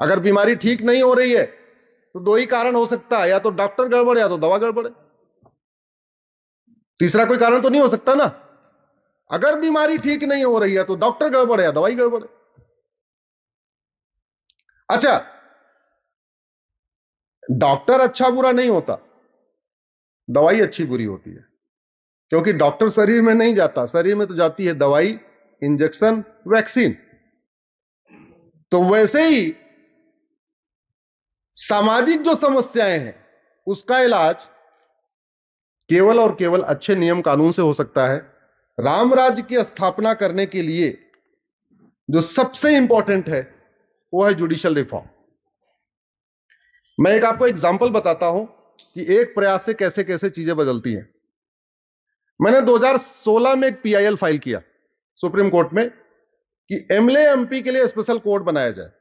अगर बीमारी ठीक नहीं हो रही है तो दो ही कारण हो सकता है, या तो डॉक्टर गड़बड़ या तो दवा गड़बड़ है। तीसरा कोई कारण तो नहीं हो सकता ना। अगर बीमारी ठीक नहीं हो रही है तो डॉक्टर गड़बड़ है या दवाई गड़बड़ है। अच्छा, डॉक्टर अच्छा बुरा नहीं होता, दवाई अच्छी बुरी होती है। क्योंकि डॉक्टर शरीर में नहीं जाता, शरीर में तो जाती है दवाई, इंजेक्शन, वैक्सीन। तो वैसे ही सामाजिक जो समस्याएं हैं उसका इलाज केवल और केवल अच्छे नियम कानून से हो सकता है। राम राज्य की स्थापना करने के लिए जो सबसे इंपॉर्टेंट है वो है जुडिशियल रिफॉर्म। मैं एक आपको एग्जांपल बताता हूं कि एक प्रयास से कैसे कैसे चीजें बदलती हैं। मैंने 2016 में एक पीआईएल फाइल किया सुप्रीम कोर्ट में कि एमएलए एमपी के लिए स्पेशल कोर्ट बनाया जाए।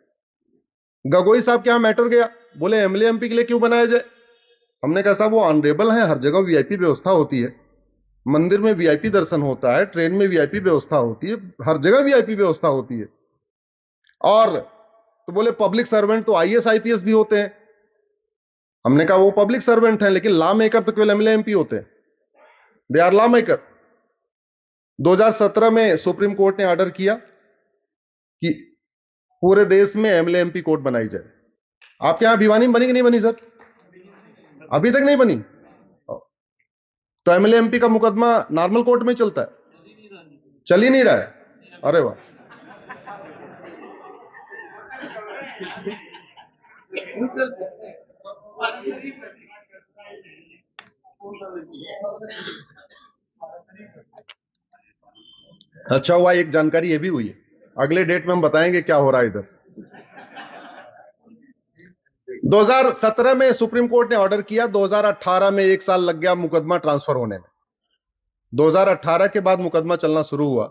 गगोई साहब के यहां मैटर गया, बोले एमएलए एमपी के लिए क्यों बनाया जाए। हमने कहा साहब वो ऑनरेबल है, हर जगह वीआईपी व्यवस्था होती है, मंदिर में वीआईपी दर्शन होता है, ट्रेन में वीआईपी व्यवस्था होती है, हर जगह वीआईपी व्यवस्था होती है। और तो बोले पब्लिक सर्वेंट तो आईएएस आईपीएस भी होते हैं। हमने कहा वो पब्लिक सर्वेंट हैं, लेकिन लॉ मेकर तो केवल एमएलए एमपी होते हैं, दे आर लॉ मेकर। 2017 में सुप्रीम कोर्ट ने ऑर्डर किया कि पूरे देश में एमएलए एमपी कोर्ट बनाई जाए। आपके यहां भिवानी में बनी कि नहीं बनी सर? अभी तक नहीं बनी। तो एमएलए एमपी का मुकदमा नॉर्मल कोर्ट में चलता है, चल ही नहीं रहा है। अरे वाह, अच्छा हुआ एक जानकारी ये भी हुई है, अगले डेट में हम बताएंगे क्या हो रहा है इधर। 2017 में सुप्रीम कोर्ट ने ऑर्डर किया, 2018 में 1 साल लग गया मुकदमा ट्रांसफर होने में। 2018 के बाद मुकदमा चलना शुरू हुआ,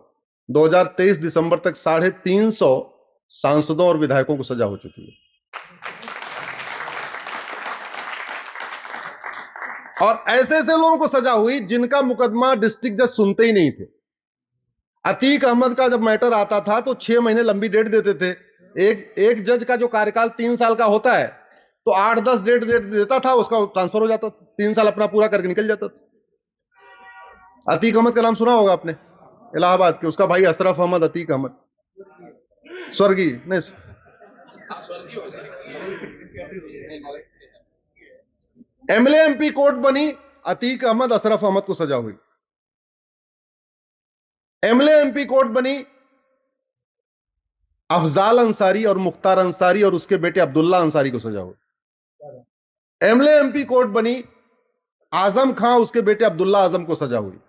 2023 दिसंबर तक 350 सांसदों और विधायकों को सजा हो चुकी है। और ऐसे ऐसे लोगों को सजा हुई जिनका मुकदमा डिस्ट्रिक्ट जज सुनते ही नहीं थे। अतीक अहमद का जब मैटर आता था तो 6 महीने लंबी डेट देते थे। एक जज का जो कार्यकाल 3 साल का होता है तो 8-10 डेट देता था, उसका ट्रांसफर हो जाता था, 3 साल अपना पूरा करके निकल जाता था। अतीक अहमद का नाम सुना होगा आपने, इलाहाबाद के, उसका भाई अशरफ अहमद, अतीक अहमद स्वर्गीय नहीं, एमएलए एमपी कोर्ट बनी, अतीक अहमद अशरफ अहमद को सजा हुई। एमएलए एमपी कोर्ट बनी, अफजाल अंसारी और मुख्तार अंसारी और उसके बेटे अब्दुल्ला अंसारी को सजा हुई। एमएलए एमपी कोर्ट बनी, आजम खां उसके बेटे अब्दुल्ला आजम को सजा हुई।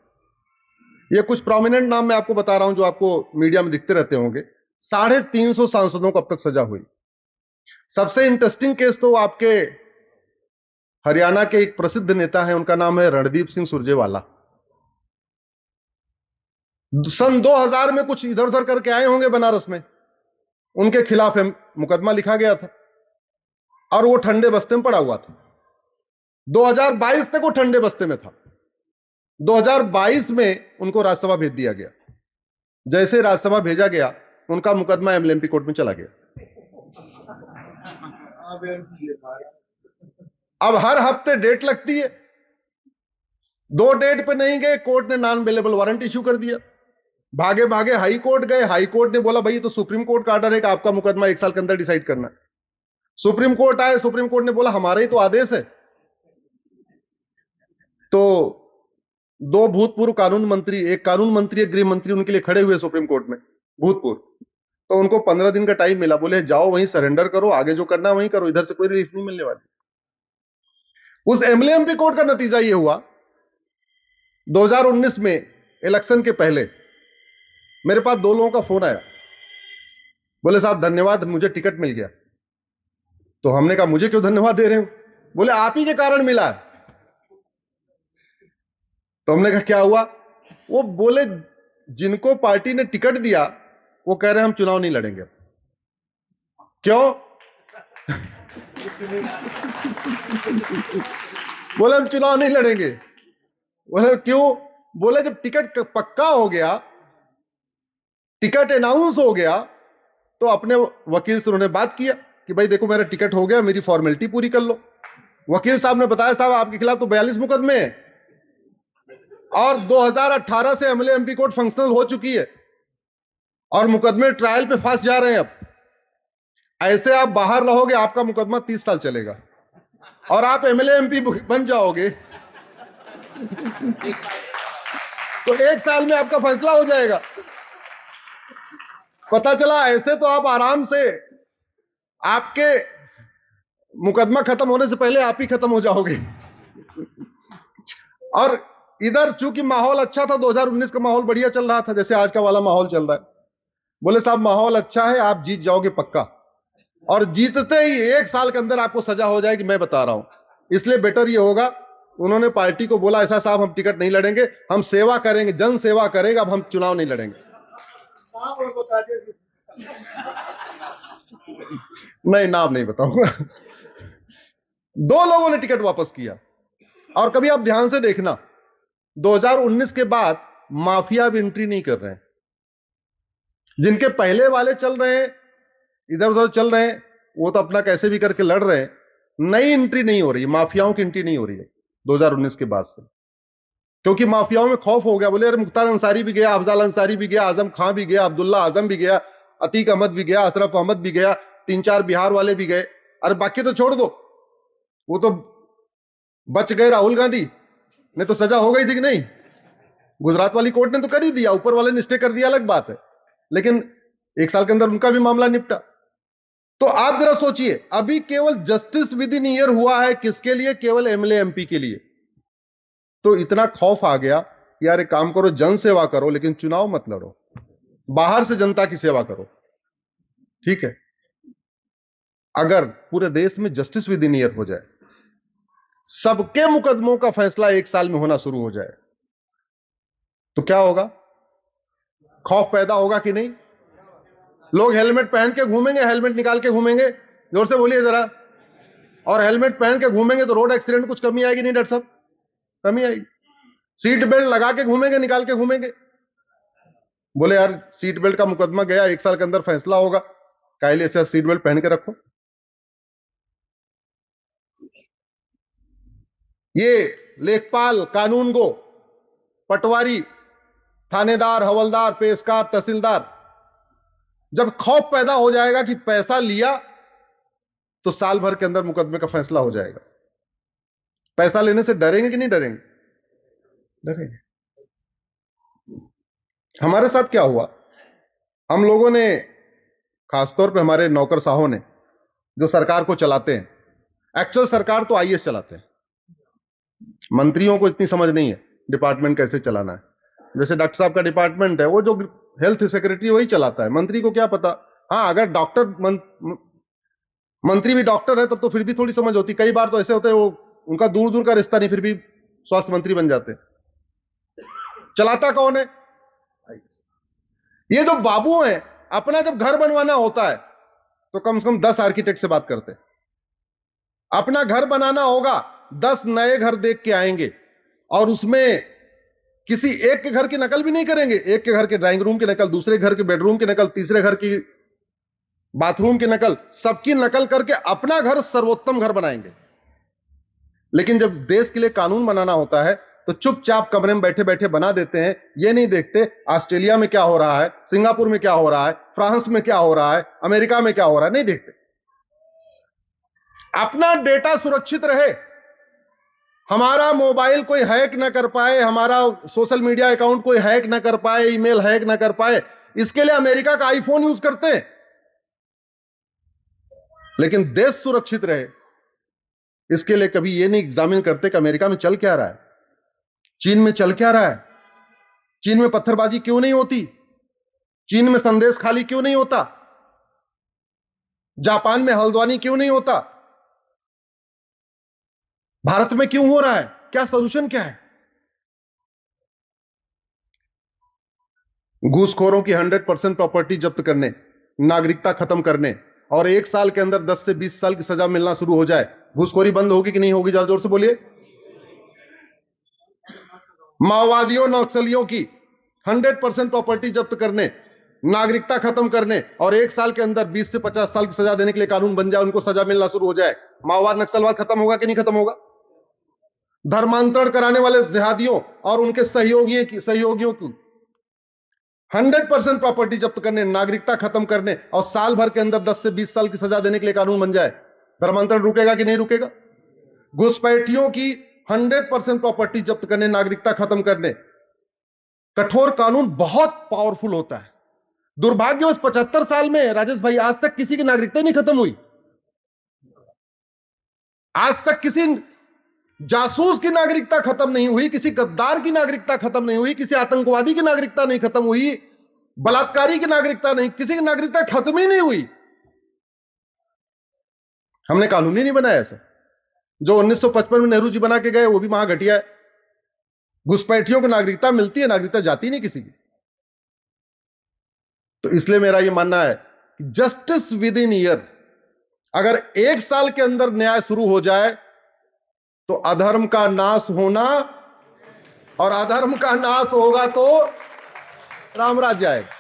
ये कुछ प्रोमिनेंट नाम मैं आपको बता रहा हूं जो आपको मीडिया में दिखते रहते होंगे। 350 सांसदों को अब तक सजा हुई। सबसे इंटरेस्टिंग केस तो आपके हरियाणा के एक प्रसिद्ध नेता हैं, उनका नाम है रणदीप सिंह सुरजेवाला। सन 2000 में कुछ इधर उधर करके आए होंगे बनारस में, उनके खिलाफ मुकदमा लिखा गया था और वो ठंडे बस्ते में पड़ा हुआ था। 2022 तक वो ठंडे बस्ते में था। 2022 में उनको राज्यसभा भेज दिया गया। जैसे राज्यसभा भेजा गया उनका मुकदमा एमएलए कोर्ट में चला गया। अब हर हफ्ते डेट लगती है, 2 डेट पे नहीं गए, कोर्ट ने नॉन अवेलेबल वारंट इश्यू कर दिया। भागे भागे हाई कोर्ट गए, हाई कोर्ट ने बोला भाई ये तो सुप्रीम कोर्ट का ऑर्डर है कि आपका मुकदमा 1 साल के अंदर डिसाइड करना है। सुप्रीम कोर्ट आए, सुप्रीम कोर्ट ने बोला हमारा ही तो आदेश है। तो 2 भूतपूर्व कानून मंत्री, एक कानून मंत्री एक गृह मंत्री उनके लिए खड़े हुए सुप्रीम कोर्ट में, भूतपूर्व। तो उनको 15 दिन का टाइम मिला, बोले जाओ वहीं सरेंडर करो, आगे जो करना वहीं करो, इधर से कोई रिलीफ नहीं मिलने वाली। उस एमएलए एमपी कोर्ट का नतीजा यह हुआ, 2019 में इलेक्शन के पहले मेरे पास 2 लोगों का फोन आया, बोले साहब धन्यवाद मुझे टिकट मिल गया। तो हमने कहा मुझे क्यों धन्यवाद दे रहे हो? बोले आप ही के कारण मिला है। तो हमने कहा क्या हुआ? वो बोले जिनको पार्टी ने टिकट दिया वो कह रहे हैं हम चुनाव नहीं लड़ेंगे। क्यों? बोले हम चुनाव नहीं लड़ेंगे। बोले क्यों? बोले जब टिकट पक्का हो गया, टिकट अनाउंस हो गया, तो अपने वकील से उन्होंने बात किया कि भाई देखो मेरा टिकट हो गया, मेरी फॉर्मेलिटी पूरी कर लो। वकील साहब ने बताया साहब आपके खिलाफ तो 42 मुकदमे हैं और 2018 से एमएलए एमपी कोर्ट फंक्शनल हो चुकी है और मुकदमे ट्रायल पे फंस जा रहे हैं। अब ऐसे आप बाहर रहोगे, आपका मुकदमा 30 साल चलेगा और आप एमएलए एमपी बन जाओगे तो 1 साल में आपका फैसला हो जाएगा। पता चला ऐसे तो आप आराम से, आपके मुकदमा खत्म होने से पहले आप ही खत्म हो जाओगे। और इधर चूंकि माहौल अच्छा था, 2019 का माहौल बढ़िया चल रहा था, जैसे आज का वाला माहौल चल रहा है। बोले साहब माहौल अच्छा है, आप जीत जाओगे पक्का, और जीतते ही 1 साल के अंदर आपको सजा हो जाएगी, मैं बता रहा हूं। इसलिए बेटर ये होगा, उन्होंने पार्टी को बोला ऐसा साहब हम टिकट नहीं लड़ेंगे, हम सेवा करेंगे, जन सेवा करेंगे, अब हम चुनाव नहीं लड़ेंगे। नहीं, नाम नहीं बताऊंगा। 2 लोगों ने टिकट वापस किया। और कभी आप ध्यान से देखना, 2019 के बाद माफिया भी एंट्री नहीं कर रहे हैं। जिनके पहले वाले चल रहे हैं, इधर उधर चल रहे हैं, वो तो अपना कैसे भी करके लड़ रहे हैं। नई एंट्री नहीं हो रही, माफियाओं की एंट्री नहीं हो रही है 2019 के बाद से, क्योंकि माफियाओं में खौफ हो गया। बोले अरे मुख्तार अंसारी भी गया, अफजाल अंसारी भी गया, आजम खां भी गया, अब्दुल्ला आजम भी गया, अतीक अहमद भी गया, अशरफ अहमद भी गया, 3-4 बिहार वाले भी गए। अरे बाकी तो छोड़ दो, वो तो बच गए। राहुल गांधी ने तो सजा हो गई थी कि नहीं? गुजरात वाली कोर्ट ने तो कर ही दिया, ऊपर वाले ने स्टे कर दिया, अलग बात है, लेकिन 1 साल के अंदर उनका भी मामला निपटा। तो आप जरा सोचिए, अभी केवल जस्टिस विद इन ईयर हुआ है किसके लिए? केवल एमएलए एमपी के लिए। तो इतना खौफ आ गया कि यार एक काम करो, जन सेवा करो, लेकिन चुनाव मत लड़ो, बाहर से जनता की सेवा करो, ठीक है? अगर पूरे देश में जस्टिस विद इन ईयर हो जाए, सबके मुकदमों का फैसला 1 साल में होना शुरू हो जाए, तो क्या होगा? खौफ पैदा होगा कि नहीं? लोग हेलमेट पहन के घूमेंगे, हेलमेट निकाल के घूमेंगे, जोर से बोलिए जरा। और हेलमेट पहन के घूमेंगे तो रोड एक्सीडेंट कुछ कमी आएगी नहीं डॉक्टर साहब? कमी आएगी। सीट बेल्ट लगा के घूमेंगे, निकाल के घूमेंगे। बोले यार सीट बेल्ट का मुकदमा गया, 1 साल के अंदर फैसला होगा, काहे से सीट बेल्ट पहन के रखो। ये लेखपाल, कानूनगो, पटवारी, थानेदार, हवलदार, पेशकार, तहसीलदार, जब खौफ पैदा हो जाएगा कि पैसा लिया तो साल भर के अंदर मुकदमे का फैसला हो जाएगा। पैसा लेने से डरेंगे कि नहीं डरेंगे? डरेंगे। हमारे साथ क्या हुआ, हम लोगों ने, खासतौर पे हमारे नौकरशाहों ने, जो सरकार को चलाते हैं, एक्चुअल सरकार तो आईएएस चलाते हैं, मंत्रियों को इतनी समझ नहीं है डिपार्टमेंट कैसे चलाना है। जैसे डॉक्टर साहब का डिपार्टमेंट है, वो जो हेल्थ सेक्रेटरी वही चलाता है, मंत्री को क्या पता। हाँ, अगर डॉक्टर मंत्री भी डॉक्टर है तब तो फिर भी थोड़ी समझ होती। कई बार तो ऐसे होते हैं वो, उनका दूर दूर का रिश्ता नहीं, फिर भी स्वास्थ्य मंत्री बन जाते हैं। चलाता कौन है? ये जो बाबू हैं, अपना जब घर बनवाना होता है तो कम से कम 10 आर्किटेक्ट से बात करते हैं। अपना घर बनाना होगा, 10 नए घर देख के आएंगे और उसमें किसी एक के घर की नकल भी नहीं करेंगे। एक के घर के ड्राइंग रूम की नकल, दूसरे घर के बेडरूम की नकल, तीसरे घर की बाथरूम की नकल, सबकी नकल करके अपना घर सर्वोत्तम घर बनाएंगे। लेकिन जब देश के लिए कानून बनाना होता है तो चुपचाप कमरे में बैठे बैठे बना देते हैं। ये नहीं देखते ऑस्ट्रेलिया में क्या हो रहा है, सिंगापुर में क्या हो रहा है, फ्रांस में क्या हो रहा है, अमेरिका में क्या हो रहा है, नहीं देखते। अपना डेटा सुरक्षित रहे, हमारा मोबाइल कोई हैक ना कर पाए, हमारा सोशल मीडिया अकाउंट कोई हैक ना कर पाए, ईमेल हैक ना कर पाए, इसके लिए अमेरिका का आईफोन यूज करते हैं। लेकिन देश सुरक्षित रहे, इसके लिए कभी यह नहीं एग्जामिन करते कि अमेरिका में चल क्या रहा है, चीन में चल क्या रहा है, चीन में पत्थरबाजी क्यों नहीं होती, चीन में संदेश खाली क्यों नहीं होता, जापान में हल्द्वानी क्यों नहीं होता, भारत में क्यों हो रहा है, क्या सॉल्यूशन क्या है। घूसखोरों की 100% प्रॉपर्टी जब्त करने, नागरिकता खत्म करने और 1 साल के अंदर 10 से 20 साल की सजा मिलना शुरू हो जाए, घूसखोरी बंद होगी कि नहीं होगी? जरा जोर से बोलिए। माओवादियों, नक्सलियों की 100% प्रॉपर्टी जब्त करने, नागरिकता खत्म करने और 1 साल के अंदर 20 से 50 साल की सजा देने के लिए कानून बन जाए, उनको सजा मिलना शुरू हो जाए, माओवाद नक्सलवाद खत्म होगा कि नहीं खत्म होगा? धर्मांतरण कराने वाले जिहादियों और उनके सहयोगियों की 100% प्रॉपर्टी जब्त करने, नागरिकता खत्म करने और साल भर के अंदर 10 से 20 साल की सजा देने के लिए कानून बन जाए, धर्मांतरण रुकेगा कि नहीं रुकेगा? घुसपैठियों की 100% प्रॉपर्टी जब्त करने, नागरिकता खत्म करने, कठोर कानून बहुत पावरफुल होता है। दुर्भाग्यवश 75 साल में राजेश भाई आज तक किसी की नागरिकता नहीं खत्म हुई। आज तक किसी जासूस की नागरिकता खत्म नहीं हुई, किसी गद्दार की नागरिकता खत्म नहीं हुई, किसी आतंकवादी की नागरिकता नहीं खत्म हुई, बलात्कारी की नागरिकता नहीं, किसी की नागरिकता खत्म ही नहीं हुई। हमने कानून ही नहीं बनाया ऐसा। जो 1955 में नेहरू जी बना के गए वो भी वहां घटिया है। घुसपैठियों को नागरिकता मिलती है, नागरिकता जाती नहीं किसी की। तो इसलिए मेरा यह मानना है कि जस्टिस विद इन ईयर, अगर 1 साल के अंदर न्याय शुरू हो जाए तो अधर्म का नाश होना, और अधर्म का नाश होगा तो रामराज्य आएगा।